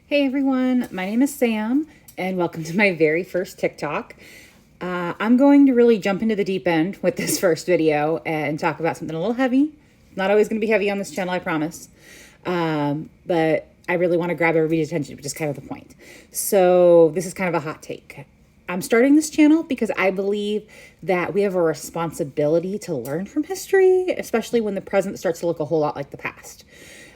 Hey everyone, my name is Sam, and welcome to my very first TikTok. I'm going to really jump into the deep end with this first video and talk about something a little heavy. Not always going to be heavy on this channel, I promise. But I really want to grab everybody's attention, which is kind of the point. So this is kind of a hot take. I'm starting this channel because I believe that we have a responsibility to learn from history, especially when the present starts to look a whole lot like the past.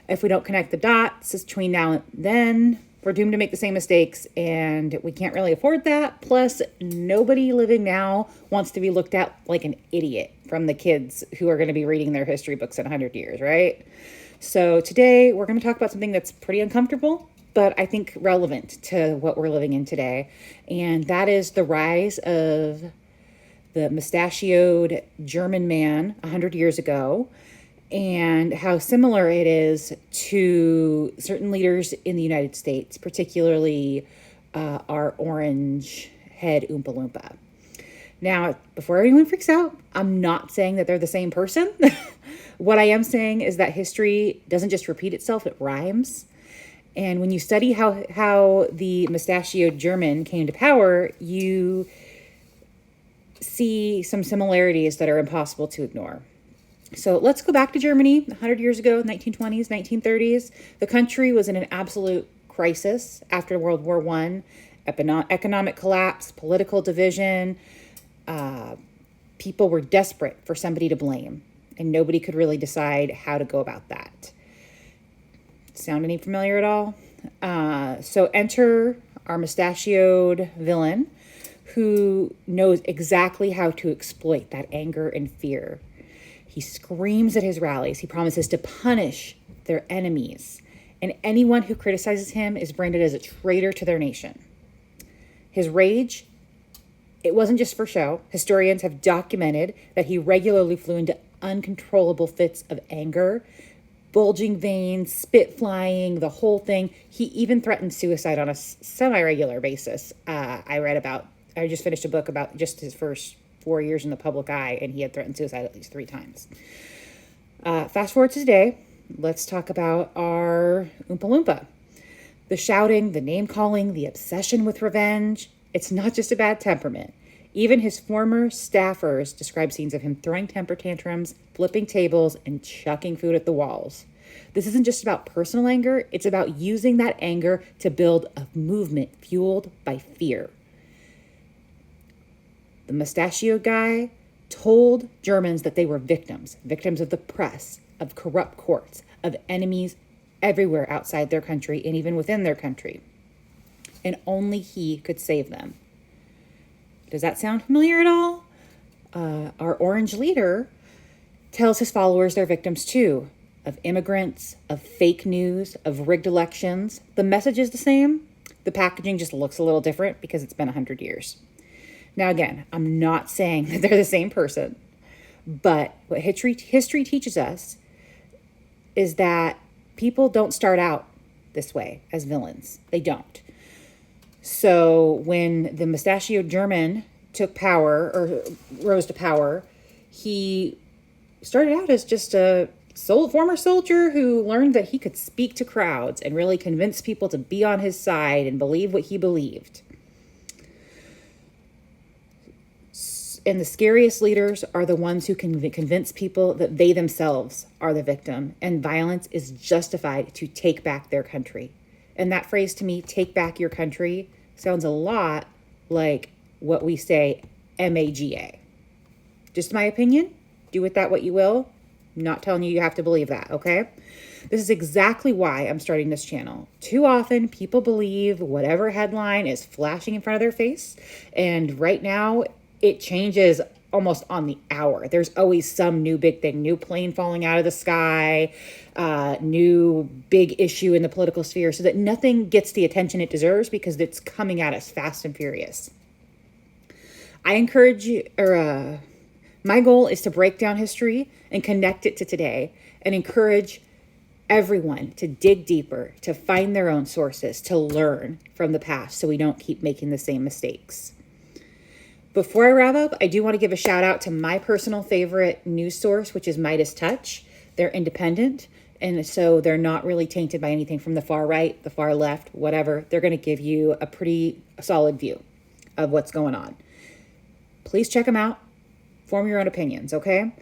If we don't connect the dots between now and then, we're doomed to make the same mistakes, and we can't really afford that. Plus, nobody living now wants to be looked at like an idiot from the kids who are going to be reading their history books in 100 years, right? So today, we're going to talk about something that's pretty uncomfortable, but I think relevant to what we're living in today, and that is the rise of the mustachioed German man 100 years ago, and how similar it is to certain leaders in the United States, particularly our orange head Oompa Loompa. Now, before anyone freaks out, I'm not saying that they're the same person. What I am saying is that history doesn't just repeat itself, it rhymes. And when you study how the mustachioed German came to power, you see some similarities that are impossible to ignore. So let's go back to Germany 100 years ago, 1920s, 1930s. The country was in an absolute crisis after World War I, economic collapse, political division. People were desperate for somebody to blame, and nobody could really decide how to go about that. Sound any familiar at all? So enter our mustachioed villain who knows exactly how to exploit that anger and fear. He screams at his rallies. He promises to punish their enemies. And anyone who criticizes him is branded as a traitor to their nation. His rage, it wasn't just for show. Historians have documented that he regularly flew into uncontrollable fits of anger, bulging veins, spit flying, the whole thing. He even threatened suicide on a semi-regular basis. I just finished a book about just his first 4 years in the public eye, and he had threatened suicide at least 3 times. Fast forward to today, let's talk about our Oompa Loompa. The shouting, the name-calling, the obsession with revenge. It's not just a bad temperament. Even his former staffers describe scenes of him throwing temper tantrums, flipping tables, and chucking food at the walls. This isn't just about personal anger, it's about using that anger to build a movement fueled by fear. The mustachioed guy told Germans that they were victims of the press, of corrupt courts, of enemies everywhere outside their country and even within their country. And only he could save them. Does that sound familiar at all? Our orange leader tells his followers they're victims too, of immigrants, of fake news, of rigged elections. The message is the same. The packaging just looks a little different because it's been 100 years. Now, again, I'm not saying that they're the same person, but what history teaches us is that people don't start out this way as villains. They don't. So when the mustachioed German took power or rose to power, he started out as just a former soldier who learned that he could speak to crowds and really convince people to be on his side and believe what he believed. And the scariest leaders are the ones who can convince people that they themselves are the victim and violence is justified to take back their country. And that phrase to me, take back your country, sounds a lot like what we say, MAGA. Just my opinion. Do with that what you will. I'm not telling you have to believe that, okay? This is exactly why I'm starting this channel. Too often, people believe whatever headline is flashing in front of their face. And right now, it changes almost on the hour. There's always some new big thing, new plane falling out of the sky, new big issue in the political sphere, so that nothing gets the attention it deserves because it's coming at us fast and furious. I encourage you, my goal is to break down history and connect it to today and encourage everyone to dig deeper, to find their own sources, to learn from the past so we don't keep making the same mistakes. Before I wrap up, I do want to give a shout out to my personal favorite news source, which is Meidas Touch. They're independent And so they're not really tainted by anything from the far right, the far left, whatever. They're going to give you a pretty solid view of what's going on. Please check them out. Form your own opinions, okay?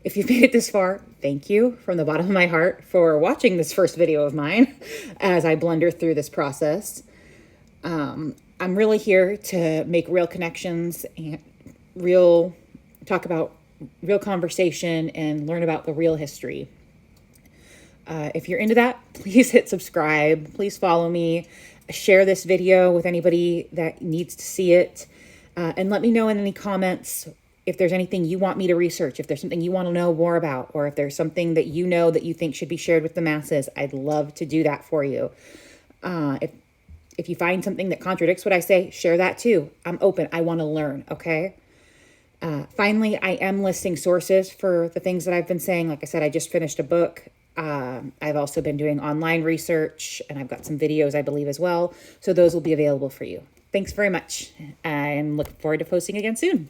If you've made it this far, thank you from the bottom of my heart for watching this first video of mine as I blunder through this process. I'm really here to make real connections and talk about real conversation and learn about the real history. If you're into that, please hit subscribe. Please follow me. Share this video with anybody that needs to see it. And let me know in any comments if there's anything you want me to research, if there's something you want to know more about, or if there's something that you know that you think should be shared with the masses. I'd love to do that for you. If you find something that contradicts what I say, share that too. I'm open. I want to learn, okay? Finally, I am listing sources for the things that I've been saying. Like I said, I just finished a book. I've also been doing online research, and I've got some videos, I believe, as well. So those will be available for you. Thanks very much. I'm looking forward to posting again soon.